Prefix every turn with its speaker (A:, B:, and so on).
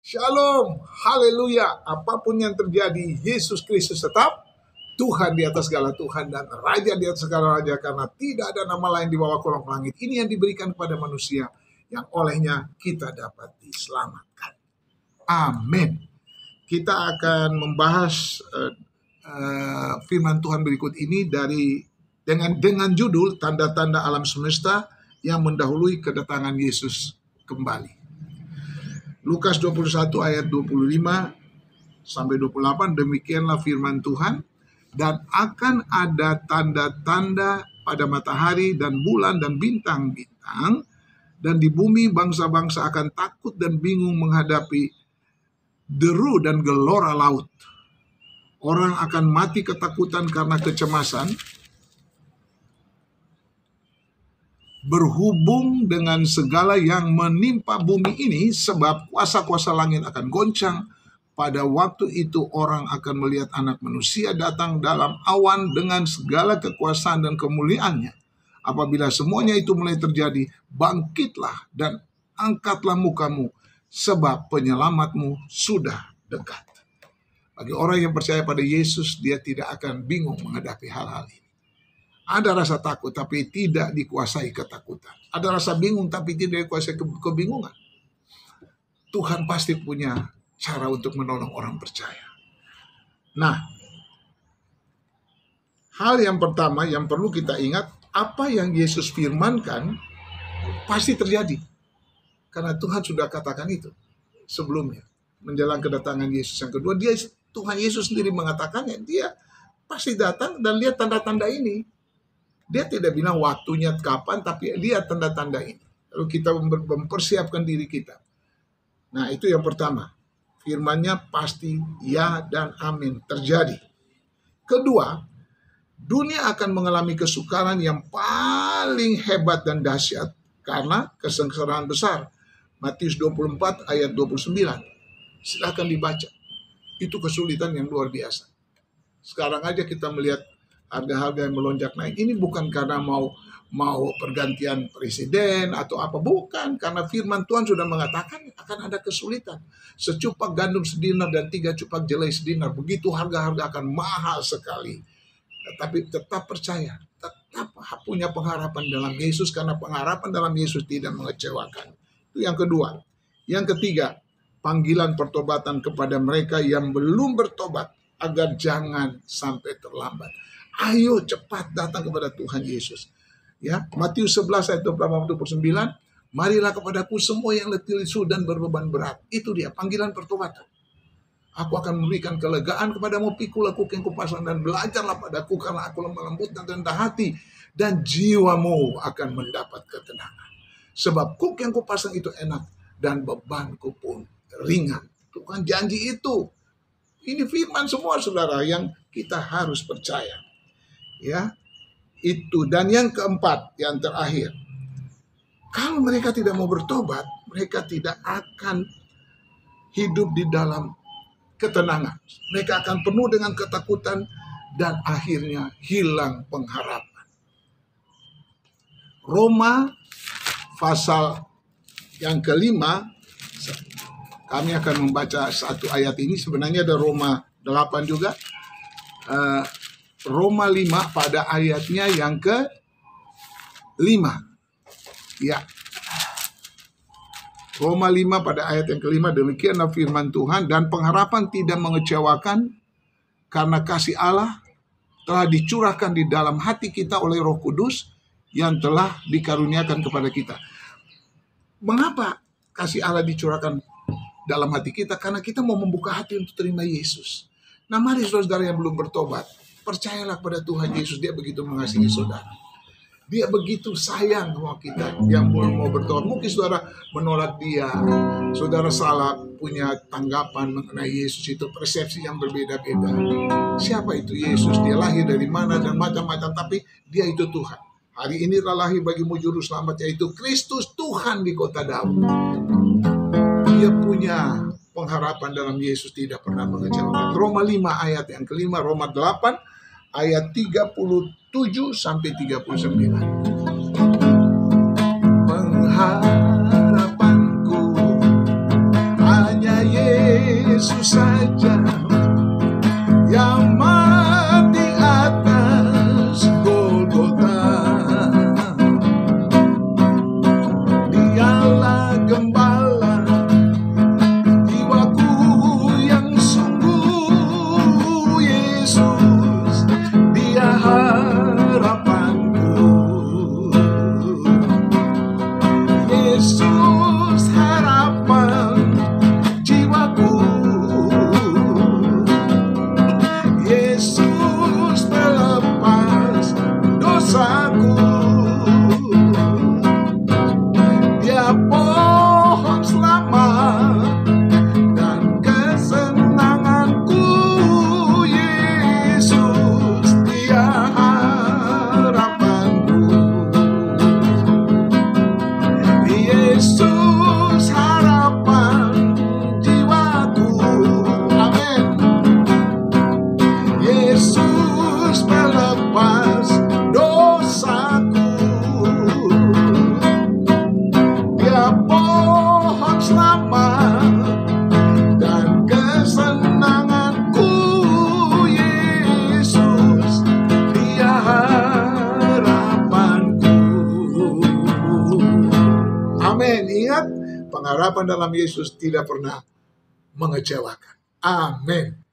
A: Shalom, haleluya. Apapun yang terjadi, Yesus Kristus tetap Tuhan di atas segala Tuhan dan Raja di atas segala Raja, karena tidak ada nama lain di bawah kolong langit. Ini yang diberikan kepada manusia, yang olehnya kita dapat diselamatkan. Amin. Kita akan membahas firman Tuhan berikut ini dengan judul tanda-tanda alam semesta yang mendahului kedatangan Yesus kembali. Lukas 21 ayat 25 sampai 28, demikianlah firman Tuhan, dan akan ada tanda-tanda pada matahari dan bulan dan bintang-bintang, dan di bumi bangsa-bangsa akan takut dan bingung menghadapi deru dan gelora laut. Orang akan mati ketakutan karena kecemasan, berhubung dengan segala yang menimpa bumi ini, sebab kuasa-kuasa langit akan goncang. Pada waktu itu orang akan melihat Anak Manusia datang dalam awan dengan segala kekuasaan dan kemuliaannya. Apabila semuanya itu mulai terjadi, bangkitlah dan angkatlah mukamu, sebab penyelamatmu sudah dekat. Bagi orang yang percaya pada Yesus, dia tidak akan bingung menghadapi hal-hal ini. Ada rasa takut tapi tidak dikuasai ketakutan. Ada rasa bingung tapi tidak dikuasai kebingungan. Tuhan pasti punya cara untuk menolong orang percaya. Nah, hal yang pertama yang perlu kita ingat, apa yang Yesus firmankan pasti terjadi. Karena Tuhan sudah katakan itu sebelumnya. Menjelang kedatangan Yesus yang kedua, Tuhan Yesus sendiri mengatakannya. Dia pasti datang dan lihat tanda-tanda ini. Dia tidak bilang waktunya kapan, tapi lihat tanda-tanda ini. Lalu kita mempersiapkan diri kita. Nah, itu yang pertama. Firman-Nya pasti ya dan amin terjadi. Kedua, dunia akan mengalami kesukaran yang paling hebat dan dahsyat karena kesengsaraan besar. Matius 24 ayat 29. Silakan dibaca. Itu kesulitan yang luar biasa. Sekarang aja kita melihat harga-harga yang melonjak naik. Ini bukan karena mau pergantian presiden atau apa, bukan, karena firman Tuhan sudah mengatakan akan ada kesulitan. Secupak gandum sedinar dan 3 cupak jelai sedinar, begitu harga-harga akan mahal sekali. Tetapi tetap percaya, tetap punya pengharapan dalam Yesus, karena pengharapan dalam Yesus tidak mengecewakan. Itu yang kedua. Yang ketiga, panggilan pertobatan kepada mereka yang belum bertobat, agar jangan sampai terlambat. Ayo cepat datang kepada Tuhan Yesus. Ya, Matius 11 ayat 29, marilah kepadaku semua yang letih lesu dan berbeban berat. Itu dia panggilan pertobatan. Aku akan memberikan kelegaan kepadamu, pikulah kuk yang kupasang dan belajarlah padaku, karena aku lemah lembut dan rendah hati, dan jiwamu akan mendapat ketenangan. Sebab kuk yang kupasang itu enak dan bebanku pun ringan. Tuhan janji itu. Ini firman semua saudara yang kita harus percaya. Ya, itu. Dan yang keempat, yang terakhir, kalau mereka tidak mau bertobat, mereka tidak akan hidup di dalam ketenangan. Mereka akan penuh dengan ketakutan dan akhirnya hilang pengharapan. Roma pasal yang kelima, kami akan membaca satu ayat ini. Sebenarnya ada Roma 8 juga. Roma 5 pada ayatnya yang ke-5. Ya. Roma 5 pada ayat yang ke-5, demikianlah firman Tuhan, dan pengharapan tidak mengecewakan karena kasih Allah telah dicurahkan di dalam hati kita oleh Roh Kudus yang telah dikaruniakan kepada kita. Mengapa kasih Allah dicurahkan dalam hati kita? Karena kita mau membuka hati untuk terima Yesus. Nah, mari saudara yang belum bertobat, percayalah pada Tuhan Yesus. Dia begitu mengasihi saudara. Dia begitu sayang sama kita yang belum mau bertobat. Mungkin saudara menolak dia. Saudara salah punya tanggapan mengenai Yesus, itu persepsi yang berbeda-beda. Siapa itu Yesus? Dia lahir dari mana dan macam-macam. Tapi dia itu Tuhan. Hari ini telah lahir bagimu juru selamat, yaitu Kristus Tuhan di kota Daud. Dia punya pengharapan dalam Yesus, tidak pernah mengecewakan. Roma 5 ayat yang ke-5, Roma 8 ayat 37 sampai 39. Pengharapanku hanya Yesus saja yang mati atas Golgota. Dialah gembala jiwaku yang sungguh. Yesus, Dia harapanku. Yesus harapan jiwaku. Yesus pelepas dosaku. Dia pohon selamat dan kesenanganku. Yesus, Dia harapanku. Yesus harapan jiwaku. Amin. Yesus melepas dosaku. Dia pohon selamat dan kesenanganku. Yesus, Dia harapanku. Amin. Ingat, pengharapan dalam Yesus tidak pernah mengecewakan. Amin.